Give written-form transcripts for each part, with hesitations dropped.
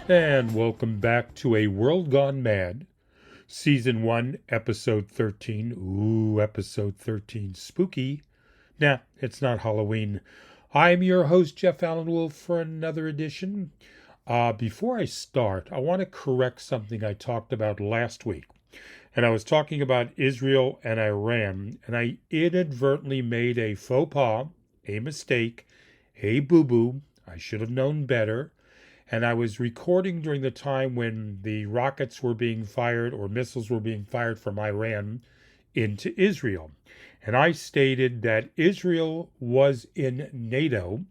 And welcome back to A World Gone Mad, Season 1, Episode 13. Ooh, Episode 13. Spooky. Nah, it's not Halloween. I'm your host, Jeff Allen Wolf, for another edition. Before I start, I want to correct something I talked about last week. And I was talking about Israel and Iran, and I inadvertently made a faux pas, a mistake, a boo-boo. I should have known better. And I was recording during the time when the rockets were being fired or missiles were being fired from Iran into Israel. And I stated that Israel was in NATO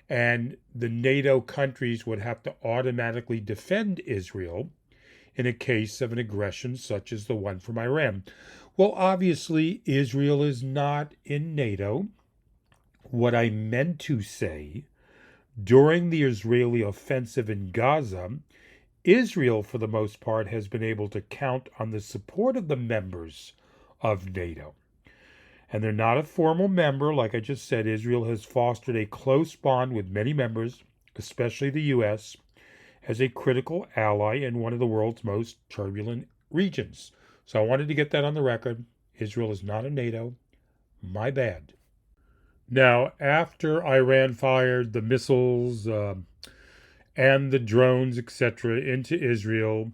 and the NATO countries would have to automatically defend Israel in a case of an aggression such as the one from Iran. Well, obviously, Israel is not in NATO. What I meant to say, during the Israeli offensive in Gaza, Israel, for the most part, has been able to count on the support of the members of NATO. And they're not a formal member. Like I just said, Israel has fostered a close bond with many members, especially the U.S., as a critical ally in one of the world's most turbulent regions. So I wanted to get that on the record. Israel is not in NATO. My bad. Now, after Iran fired the missiles and the drones, etc., into Israel,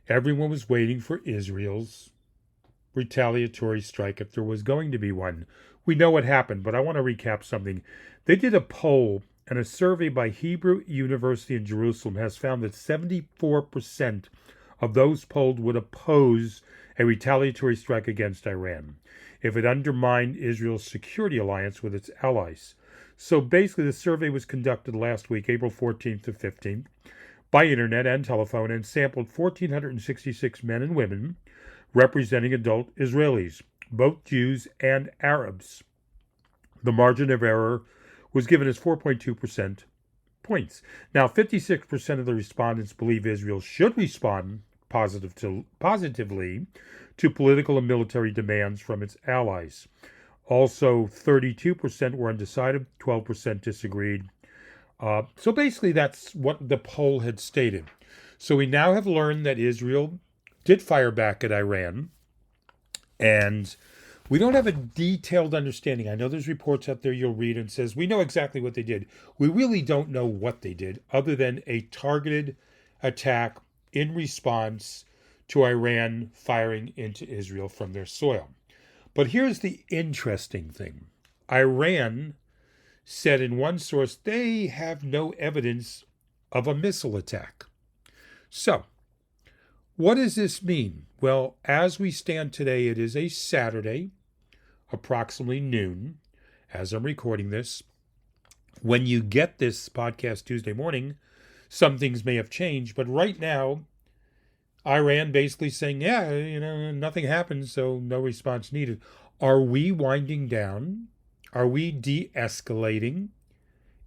everyone was waiting for Israel's retaliatory strike if there was going to be one. We know what happened, but I want to recap something. They did a poll, and a survey by Hebrew University in Jerusalem has found that 74% of those polled would oppose a retaliatory strike against Iran if it undermined Israel's security alliance with its allies. So basically, the survey was conducted last week, April 14th to 15th, by internet and telephone, and sampled 1,466 men and women representing adult Israelis, both Jews and Arabs. The margin of error was given as 4.2% points. Now, 56% of the respondents believe Israel should respond positively to political and military demands from its allies. Also, 32% were undecided, 12% disagreed. So basically, that's what the poll had stated. So we now have learned that Israel did fire back at Iran, and we don't have a detailed understanding. I know there's reports out there you'll read and says, we know exactly what they did. We really don't know what they did other than a targeted attack in response to Iran firing into Israel from their soil. But here's the interesting thing. Iran said in one source they have no evidence of a missile attack. So, what does this mean? Well, as we stand today, it is a Saturday, approximately noon, as I'm recording this. When you get this podcast Tuesday morning, some things may have changed, but right now, Iran basically saying, nothing happened, so no response needed. Are we winding down? Are we de-escalating?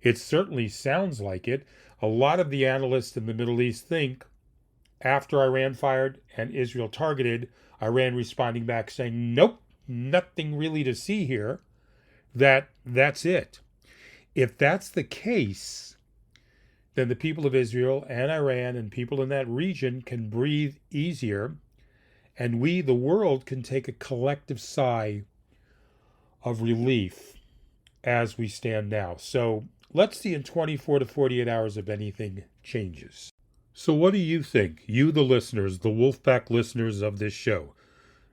It certainly sounds like it. A lot of the analysts in the Middle East think after Iran fired and Israel targeted, Iran responding back saying, nope, nothing really to see here, that's it. If that's the case, then the people of Israel and Iran and people in that region can breathe easier, and we, the world, can take a collective sigh of relief as we stand now. So let's see in 24 to 48 hours if anything changes. So what do you think? You, the listeners, the Wolfpack listeners of this show.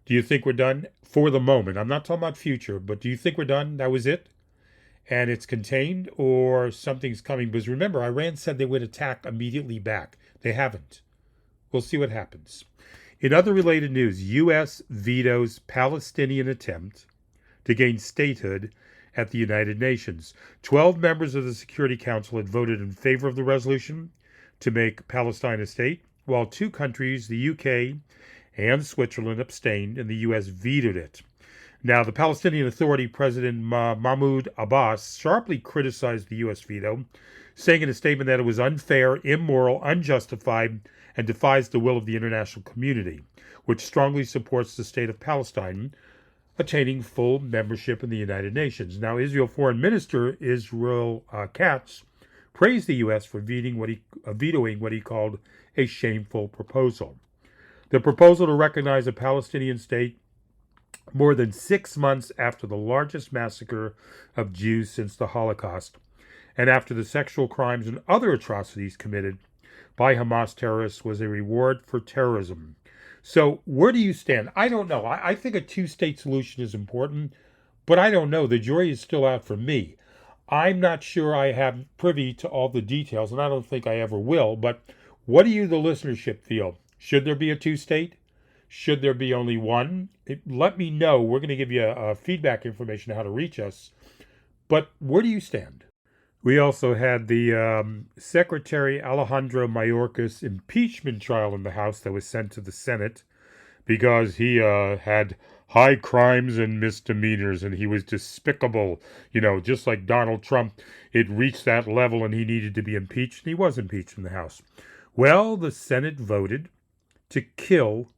Do you think we're done for the moment? I'm not talking about future, but do you think we're done? That was it? And it's contained, or something's coming? Because remember, Iran said they would attack immediately back. They haven't. We'll see what happens. In other related news, U.S. vetoes Palestinian attempt to gain statehood at the United Nations. 12 members of the Security Council had voted in favor of the resolution to make Palestine a state, while two countries, the UK and Switzerland, abstained, and the U.S. vetoed it. Now, the Palestinian Authority President Mahmoud Abbas sharply criticized the U.S. veto, saying in a statement that it was unfair, immoral, unjustified, and defies the will of the international community, which strongly supports the state of Palestine attaining full membership in the United Nations. Now, Israel Foreign Minister Israel Katz praised the U.S. for vetoing what he called a shameful proposal. The proposal to recognize a Palestinian state more than 6 months after the largest massacre of Jews since the Holocaust, and after the sexual crimes and other atrocities committed by Hamas terrorists, was a reward for terrorism. So where do you stand? I don't know. I think a two-state solution is important, but I don't know. The jury is still out for me. I'm not sure I have privy to all the details, and I don't think I ever will, but what do you, the listenership, feel? Should there be a two-state? Should there be only one? Let me know. We're going to give you feedback information on how to reach us. But where do you stand? We also had the Secretary Alejandro Mayorkas impeachment trial in the House that was sent to the Senate because he had high crimes and misdemeanors and he was despicable. You know, just like Donald Trump, it reached that level and he needed to be impeached. And he was impeached in the House. Well, the Senate voted to kill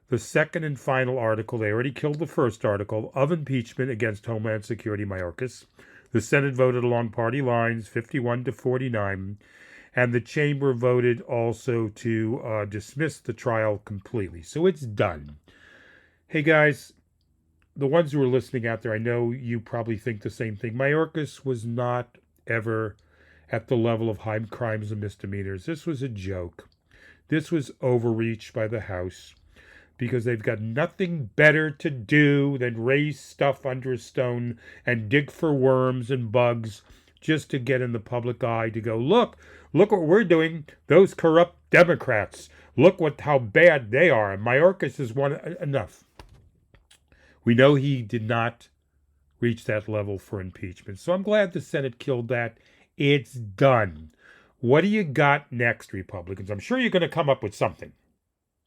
the second and final article. They already killed the first article of impeachment against Homeland Security Mayorkas. The Senate voted along party lines, 51-49, and the chamber voted also to dismiss the trial completely. So it's done. Hey guys, the ones who are listening out there, I know you probably think the same thing. Mayorkas was not ever at the level of high crimes and misdemeanors. This was a joke. This was overreach by the House, because they've got nothing better to do than raise stuff under a stone and dig for worms and bugs just to get in the public eye to go, look what we're doing, those corrupt Democrats. Look how bad they are. And Mayorkas is one. Enough. We know he did not reach that level for impeachment. So I'm glad the Senate killed that. It's done. What do you got next, Republicans? I'm sure you're going to come up with something.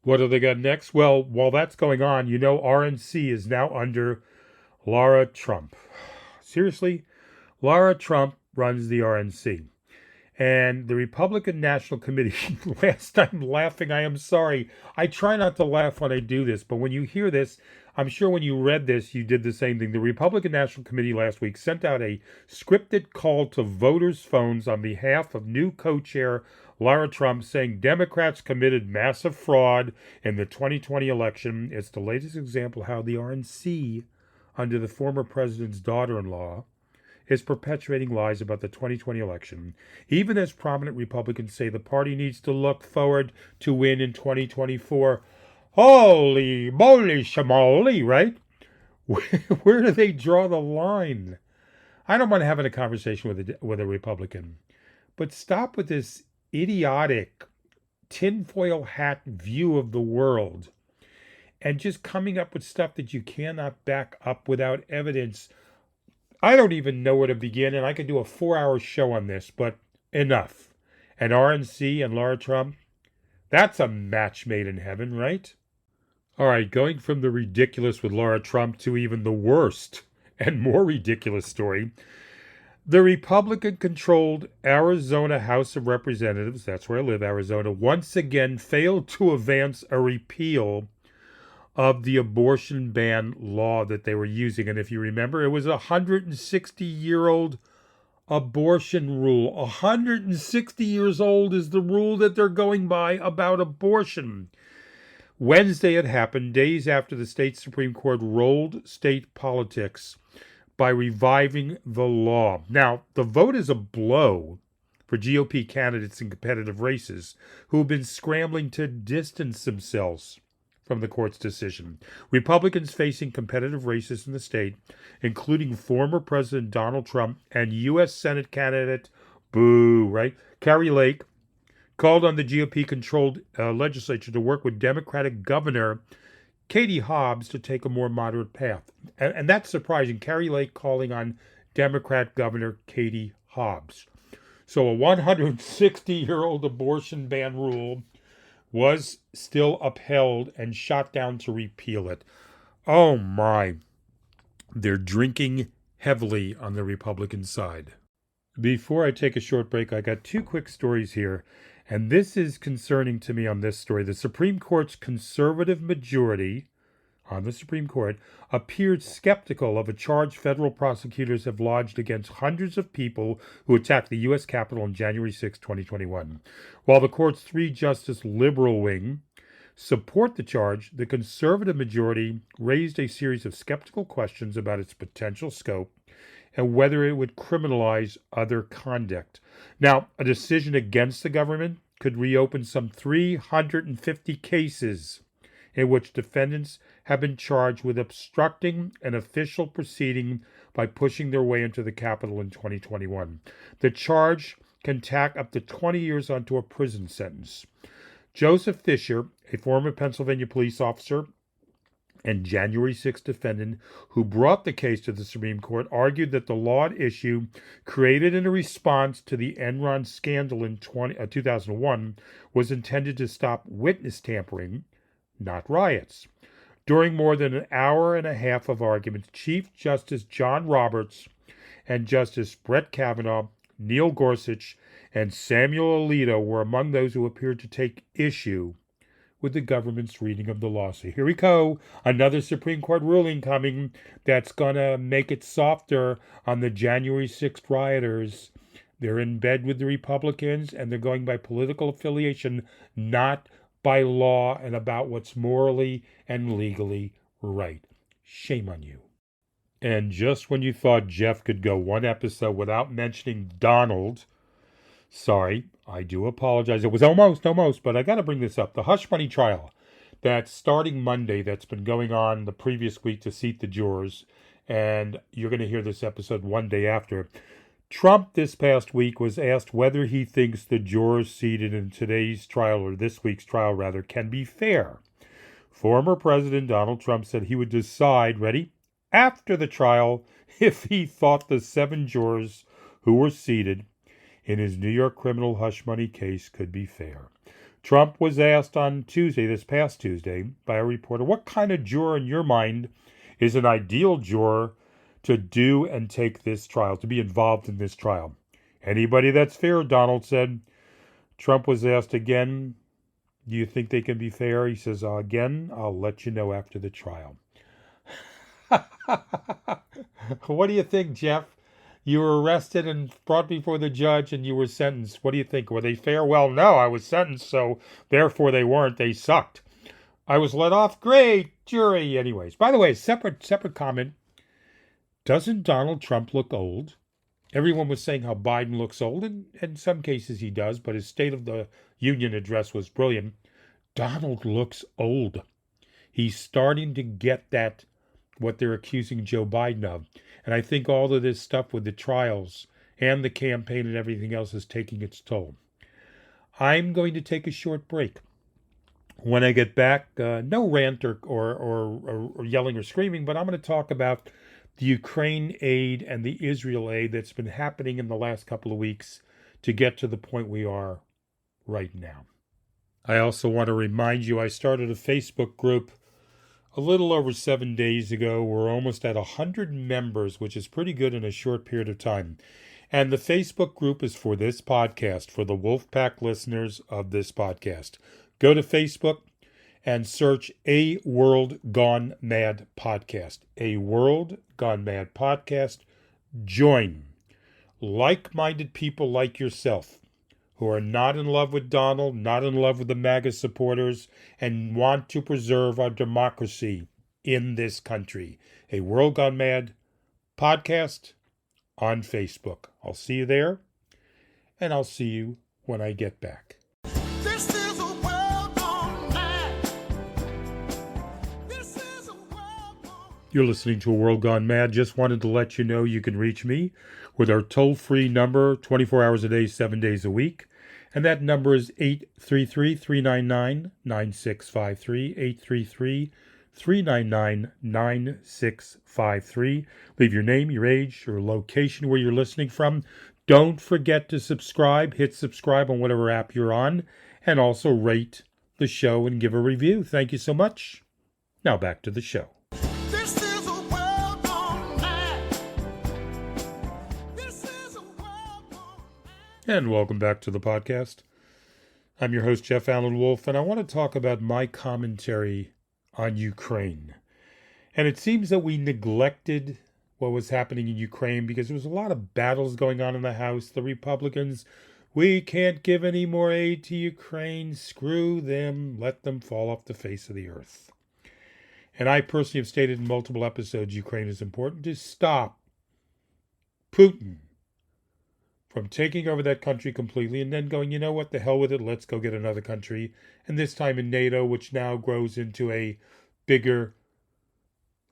What do they got next? Well, while that's going on, you know RNC is now under Lara Trump. Seriously? Lara Trump runs the RNC. And the Republican National Committee, last I'm laughing, I am sorry. I try not to laugh when I do this, but when you hear this, I'm sure when you read this, you did the same thing. The Republican National Committee last week sent out a scripted call to voters' phones on behalf of new co-chair Lara Trump, saying Democrats committed massive fraud in the 2020 election. It's the latest example how the RNC, under the former president's daughter-in-law, is perpetuating lies about the 2020 election, even as prominent Republicans say the party needs to look forward to win in 2024. Holy moly shamoly, right? Where do they draw the line? I don't mind having a conversation with a Republican, but stop with this idiotic tinfoil hat view of the world and just coming up with stuff that you cannot back up without evidence. I don't even know where to begin, and I could do a 4-hour show on this, but enough. And RNC and Lara Trump, that's a match made in heaven, right? All right, going from the ridiculous with Lara Trump to even the worst and more ridiculous story. The Republican-controlled Arizona House of Representatives, that's where I live, Arizona, once again failed to advance a repeal of the abortion ban law that they were using. And if you remember, it was a 160-year-old abortion rule. 160 years old is the rule that they're going by about abortion. Wednesday it happened, days after the state Supreme Court rolled state politics by reviving the law. Now, the vote is a blow for GOP candidates in competitive races who have been scrambling to distance themselves from the court's decision. Republicans facing competitive races in the state, including former President Donald Trump and U.S. Senate candidate, Carrie Lake, called on the GOP-controlled legislature to work with Democratic Governor Katie Hobbs to take a more moderate path. And that's surprising. Carrie Lake calling on Democrat Governor Katie Hobbs. So a 160-year-old abortion ban rule was still upheld and shot down to repeal it. Oh my. They're drinking heavily on the Republican side. Before I take a short break, I got 2 quick stories here. And this is concerning to me on this story. The Supreme Court's conservative majority on the Supreme Court, appeared skeptical of a charge federal prosecutors have lodged against hundreds of people who attacked the U.S. Capitol on January 6, 2021. While the court's three-justice liberal wing support the charge, the conservative majority raised a series of skeptical questions about its potential scope and whether it would criminalize other conduct. Now, a decision against the government could reopen some 350 cases in which defendants have been charged with obstructing an official proceeding by pushing their way into the Capitol in 2021. The charge can tack up to 20 years onto a prison sentence. Joseph Fisher, a former Pennsylvania police officer and January 6 defendant who brought the case to the Supreme Court, argued that the law at issue, created in a response to the Enron scandal in 2001, was intended to stop witness tampering, not riots. During more than an hour and a half of arguments, Chief Justice John Roberts and Justice Brett Kavanaugh, Neil Gorsuch, and Samuel Alito were among those who appeared to take issue with the government's reading of the law. So here we go, another Supreme Court ruling coming that's going to make it softer on the January 6th rioters. They're in bed with the Republicans, and they're going by political affiliation, not by law and about what's morally and legally right. Shame on you. And just when you thought Jeff could go one episode without mentioning Donald, sorry, I do apologize. It was almost, but I got to bring this up. The hush money trial that's starting Monday, that's been going on the previous week to seat the jurors, and you're going to hear this episode one day after. Trump this past week was asked whether he thinks the jurors seated in today's trial, or this week's trial rather, can be fair. Former President Donald Trump said he would decide, ready, after the trial, if he thought the 7 jurors who were seated in his New York criminal hush money case could be fair. Trump was asked on Tuesday, this past Tuesday, by a reporter, what kind of juror in your mind is an ideal juror to do and take this trial, to be involved in this trial? Anybody that's fair, Donald said. Trump was asked again, do you think they can be fair? He says, again, I'll let you know after the trial. What do you think, Jeff? You were arrested and brought before the judge and you were sentenced. What do you think? Were they fair? Well, no, I was sentenced, so therefore they weren't. They sucked. I was let off. Great jury. Anyways, by the way, separate comment. Doesn't Donald Trump look old? Everyone was saying how Biden looks old, and in some cases he does, but his State of the Union address was brilliant. Donald looks old. He's starting to get that, what they're accusing Joe Biden of. And I think all of this stuff with the trials and the campaign and everything else is taking its toll. I'm going to take a short break. When I get back, no rant or yelling or screaming, but I'm going to talk about the Ukraine aid and the Israel aid that's been happening in the last couple of weeks to get to the point we are right now. I also want to remind you, I started a Facebook group a little over 7 days ago. We're almost at 100 members, which is pretty good in a short period of time. And the Facebook group is for this podcast, for the Wolfpack listeners of this podcast. Go to Facebook and search A World Gone Mad Podcast. A World Gone Mad Podcast. Join like-minded people like yourself who are not in love with Donald, not in love with the MAGA supporters, and want to preserve our democracy in this country. A World Gone Mad Podcast on Facebook. I'll see you there, and I'll see you when I get back. This is a world gone mad. This is a world gone... You're listening to A World Gone Mad. Just wanted to let you know you can reach me with our toll-free number, 24 hours a day, 7 days a week. And that number is 833-399-9653, 833-399-9653. Leave your name, your age, your location where you're listening from. Don't forget to subscribe. Hit subscribe on whatever app you're on. And also rate the show and give a review. Thank you so much. Now back to the show. And welcome back to the podcast. I'm your host, Jeff Allen Wolf, and I want to talk about my commentary on Ukraine. And it seems that we neglected what was happening in Ukraine because there was a lot of battles going on in the House. The Republicans, we can't give any more aid to Ukraine. Screw them. Let them fall off the face of the earth. And I personally have stated in multiple episodes, Ukraine is important to stop Putin from taking over that country completely and then going, you know what, the hell with it, let's go get another country. And this time in NATO, which now grows into a bigger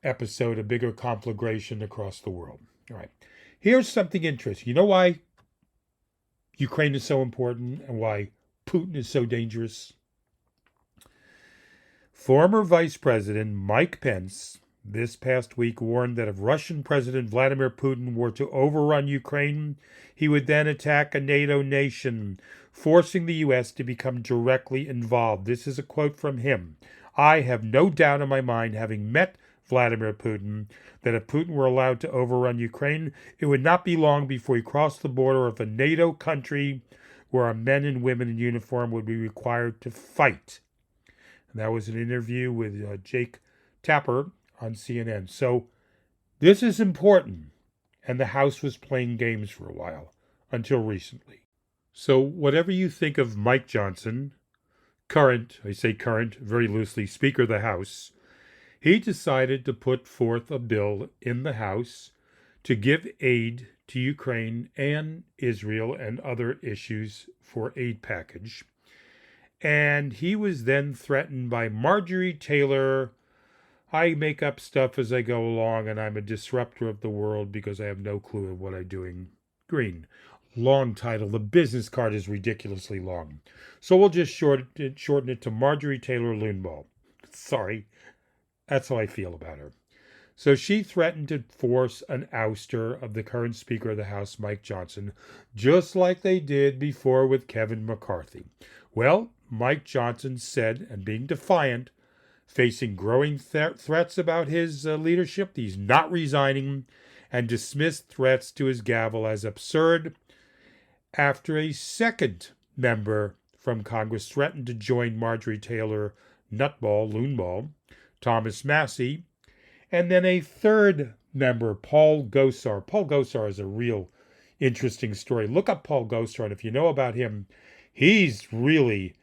episode, a bigger conflagration across the world. All right. Here's something interesting. You know why Ukraine is so important and why Putin is so dangerous? Former Vice President Mike Pence this past week warned that if Russian President Vladimir Putin were to overrun Ukraine, he would then attack a NATO nation, forcing the U.S. to become directly involved. This is a quote from him. I have no doubt in my mind, having met Vladimir Putin, that if Putin were allowed to overrun Ukraine, it would not be long before he crossed the border of a NATO country where our men and women in uniform would be required to fight. And that was an interview with Jake Tapper on CNN. So this is important. And the House was playing games for a while, until recently. So whatever you think of Mike Johnson, current, I say current, very loosely, Speaker of the House, he decided to put forth a bill in the House to give aid to Ukraine and Israel and other issues for aid package. And he was then threatened by Marjorie Taylor. I make up stuff as I go along, and I'm a disruptor of the world because I have no clue of what I'm doing. Green. Long title. The business card is ridiculously long. So we'll just shorten it to Marjorie Taylor Loonball. Sorry. That's how I feel about her. So she threatened to force an ouster of the current Speaker of the House, Mike Johnson, just like they did before with Kevin McCarthy. Well, Mike Johnson said, and being defiant, facing growing threats about his leadership, he's not resigning, and dismissed threats to his gavel as absurd after a second member from Congress threatened to join Marjorie Taylor Loonball, Thomas Massey, and then a third member, Paul Gosar. Paul Gosar is a real interesting story. Look up Paul Gosar, and if you know about him, he's really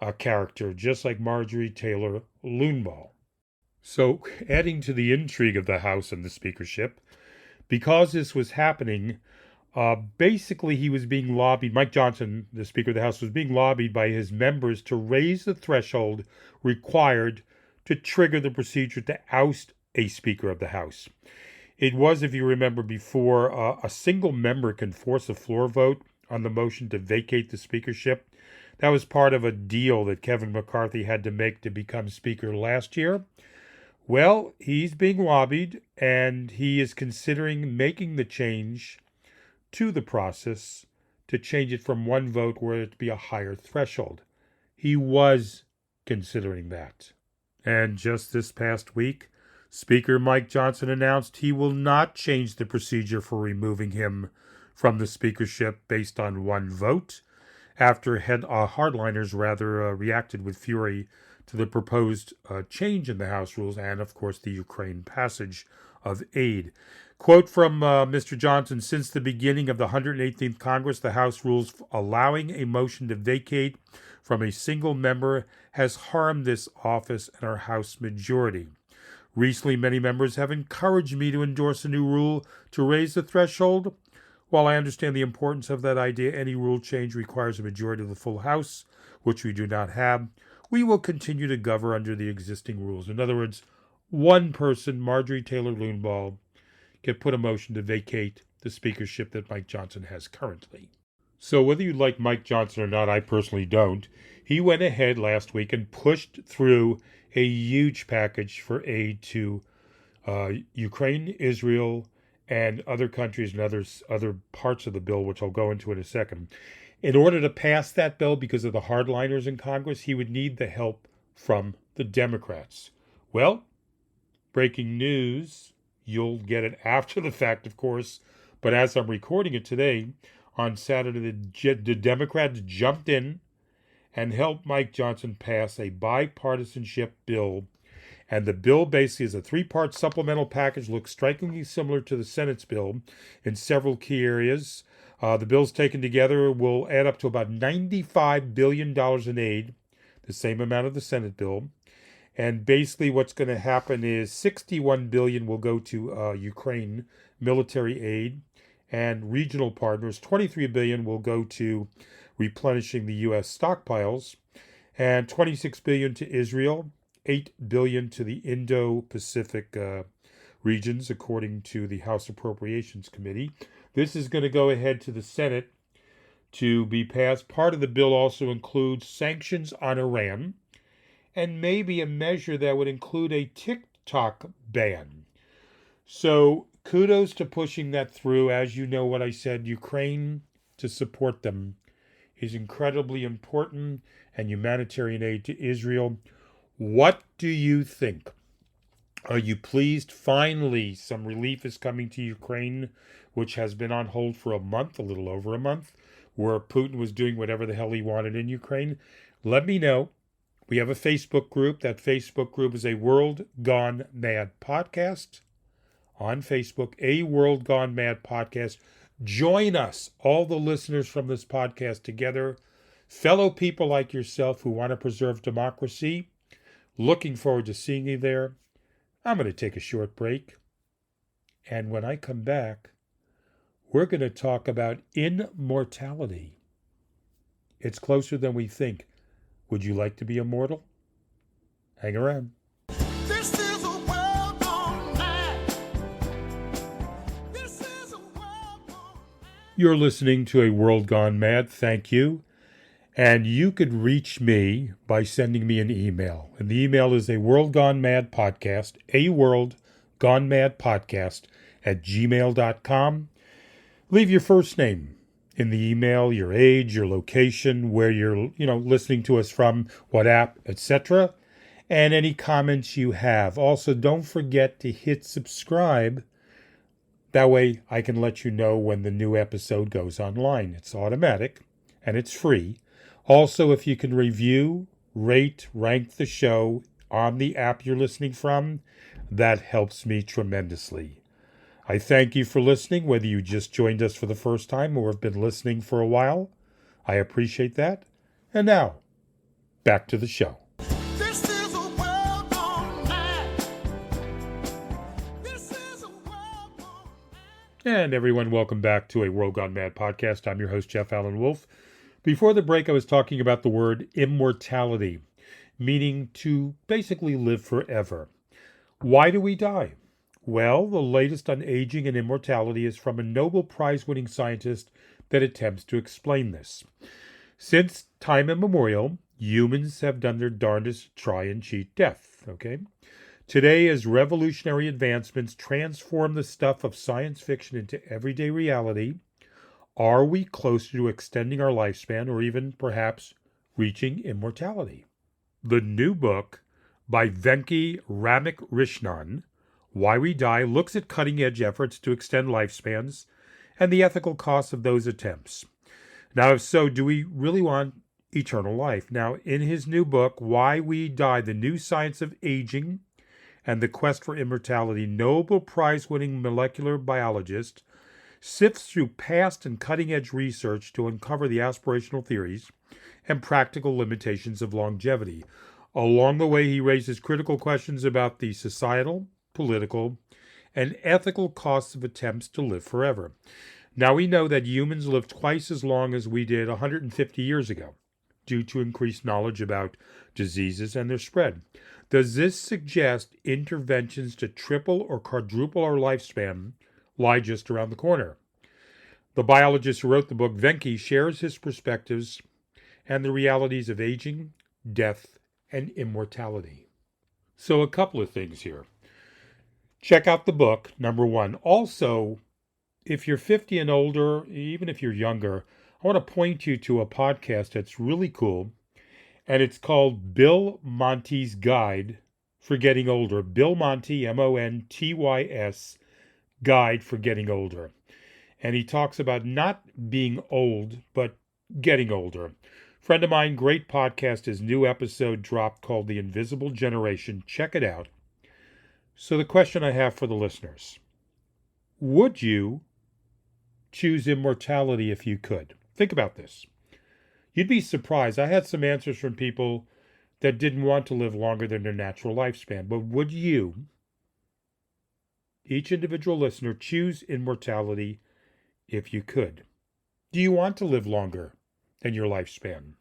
a character, just like Marjorie Taylor Loonball. So, adding to the intrigue of the House and the speakership, because this was happening, basically he was being lobbied, Mike Johnson, the Speaker of the House, was being lobbied by his members to raise the threshold required to trigger the procedure to oust a Speaker of the House. It was, if you remember before, a single member can force a floor vote on the motion to vacate the speakership. That was part of a deal that Kevin McCarthy had to make to become Speaker last year. Well, he's being lobbied, and he is considering making the change to the process to change it from one vote where it be a higher threshold. He was considering that. And just this past week, Speaker Mike Johnson announced he will not change the procedure for removing him from the speakership based on one vote, after hardliners reacted with fury to the proposed change in the House rules and, of course, the Ukraine passage of aid. Quote from Mr. Johnson, since the beginning of the 118th Congress, the House rules allowing a motion to vacate from a single member has harmed this office and our House majority. Recently, many members have encouraged me to endorse a new rule to raise the threshold. While I understand the importance of that idea, any rule change requires a majority of the full House, which we do not have. We will continue to govern under the existing rules. In other words, one person, Marjorie Taylor Loonball, can put a motion to vacate the speakership that Mike Johnson has currently. So whether you like Mike Johnson or not, I personally don't, he went ahead last week and pushed through a huge package for aid to Ukraine, Israel, and other countries and other parts of the bill, which I'll go into in a second. In order to pass that bill, because of the hardliners in Congress, he would need the help from the Democrats. Well, breaking news, you'll get it after the fact, of course, but as I'm recording it today, on Saturday, the Democrats jumped in and helped Mike Johnson pass a bipartisanship bill, And the bill basically is a three-part supplemental package, looks strikingly similar to the Senate's bill in several key areas. The bills taken together will add up to about $95 billion in aid, the same amount of the Senate bill. And basically what's going to happen is $61 billion will go to Ukraine military aid, and regional partners. $23 billion will go to replenishing the U.S. stockpiles, and $26 billion to Israel, $8 billion to the Indo-Pacific regions, according to the House Appropriations Committee. This is going to go ahead to the Senate to be passed. Part of the bill also includes sanctions on Iran, and maybe a measure that would include a TikTok ban. So kudos to pushing that through. As you know what I said, Ukraine, to support them, is incredibly important, and humanitarian aid to Israel. What do you think? Are you pleased? Finally, some relief is coming to Ukraine, which has been on hold for a month, a little over a month, where Putin was doing whatever the hell he wanted in Ukraine. Let me know. We have a Facebook group. That Facebook group is A World Gone Mad Podcast. On Facebook, A World Gone Mad Podcast. Join us, all the listeners from this podcast together, fellow people like yourself who want to preserve democracy. Looking forward to seeing you there. I'm going to take a short break. And when I come back, we're going to talk about immortality. It's closer than we think. Would you like to be immortal? Hang around. This is a world gone mad. This is a world gone mad. You're listening to A World Gone Mad. Thank you. And you could reach me by sending me an email. And the email is A World Gone Mad Podcast, A World Gone Mad Podcast @gmail.com. Leave your first name in the email, your age, your location, where you're, listening to us from, what app, etc., and any comments you have. Also, don't forget to hit subscribe. That way I can let you know when the new episode goes online. It's automatic and it's free. Also, if you can review, rate, rank the show on the app you're listening from, that helps me tremendously. I thank you for listening, whether you just joined us for the first time or have been listening for a while. I appreciate that. And now, back to the show. This is a world gone mad. This is a world gone mad. And everyone, welcome back to A World Gone Mad Podcast. I'm your host, Jeff Allen Wolf. Before the break, I was talking about the word immortality, meaning to basically live forever. Why do we die? Well, the latest on aging and immortality is from a Nobel Prize-winning scientist that attempts to explain this. Since time immemorial, humans have done their darndest to try and cheat death, okay? Today, as revolutionary advancements transform the stuff of science fiction into everyday reality, are we closer to extending our lifespan or even, perhaps, reaching immortality? The new book by Venki Ramakrishnan, Why We Die, looks at cutting-edge efforts to extend lifespans and the ethical costs of those attempts. Now, if so, do we really want eternal life? Now, in his new book, Why We Die, The New Science of Aging and the Quest for Immortality, Nobel Prize-winning molecular biologist sifts through past and cutting-edge research to uncover the aspirational theories and practical limitations of longevity. Along the way, he raises critical questions about the societal, political, and ethical costs of attempts to live forever. Now, we know that humans live twice as long as we did 150 years ago, due to increased knowledge about diseases and their spread. Does this suggest interventions to triple or quadruple our lifespan lie just around the corner? The biologist who wrote the book, Venki, shares his perspectives and the realities of aging, death, and immortality. So a couple of things here. Check out the book, number one. Also, if you're 50 and older, even if you're younger, I want to point you to a podcast that's really cool, and it's called Bill Monty's Guide for Getting Older. Bill Monty, Montys, Guide for Getting Older. And he talks about not being old, but getting older. Friend of mine, great podcast. His new episode dropped called The Invisible Generation. Check it out. So the question I have for the listeners, would you choose immortality if you could? Think about this. You'd be surprised. I had some answers from people that didn't want to live longer than their natural lifespan. But would you, each individual listener, choose immortality if you could? Do you want to live longer than your lifespan?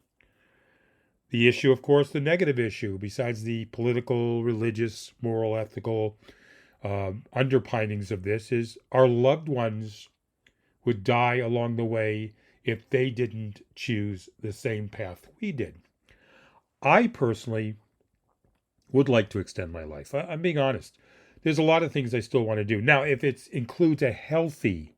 The issue, of course, the negative issue, besides the political, religious, moral, ethical underpinnings of this, is our loved ones would die along the way if they didn't choose the same path we did. I personally would like to extend my life. I'm being honest. There's a lot of things I still want to do. Now, if it includes a healthy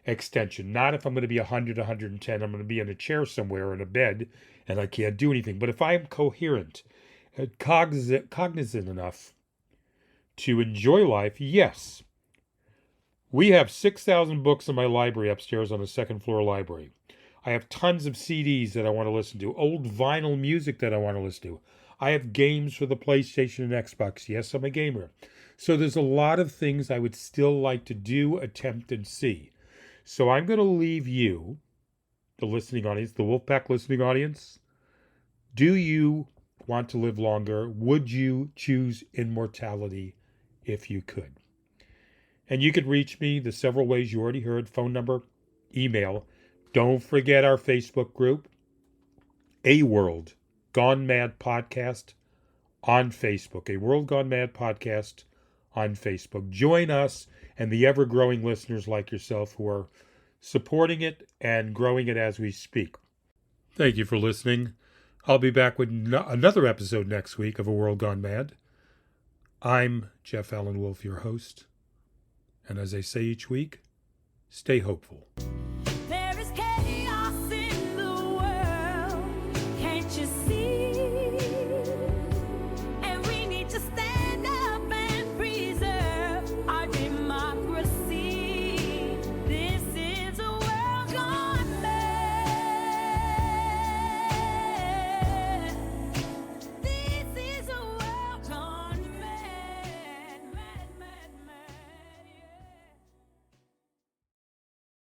extension, not if I'm going to be 100, 110, I'm going to be in a chair somewhere in a bed and I can't do anything. But if I'm coherent, cognizant enough to enjoy life, yes. We have 6,000 books in my library upstairs on the second floor library. I have tons of CDs that I want to listen to, old vinyl music that I want to listen to. I have games for the PlayStation and Xbox. Yes, I'm a gamer. So there's a lot of things I would still like to do, attempt, and see. So I'm going to leave you, the listening audience, the Wolfpack listening audience. Do you want to live longer? Would you choose immortality if you could? And you could reach me the several ways you already heard, phone number, email. Don't forget our Facebook group, A World Gone Mad Podcast on Facebook. A World Gone Mad Podcast on Facebook. Join us and the ever-growing listeners like yourself who are supporting it and growing it as we speak. Thank you for listening. I'll be back with another episode next week of A World Gone Mad. I'm Jeff Allen Wolf, your host. And as I say each week, stay hopeful.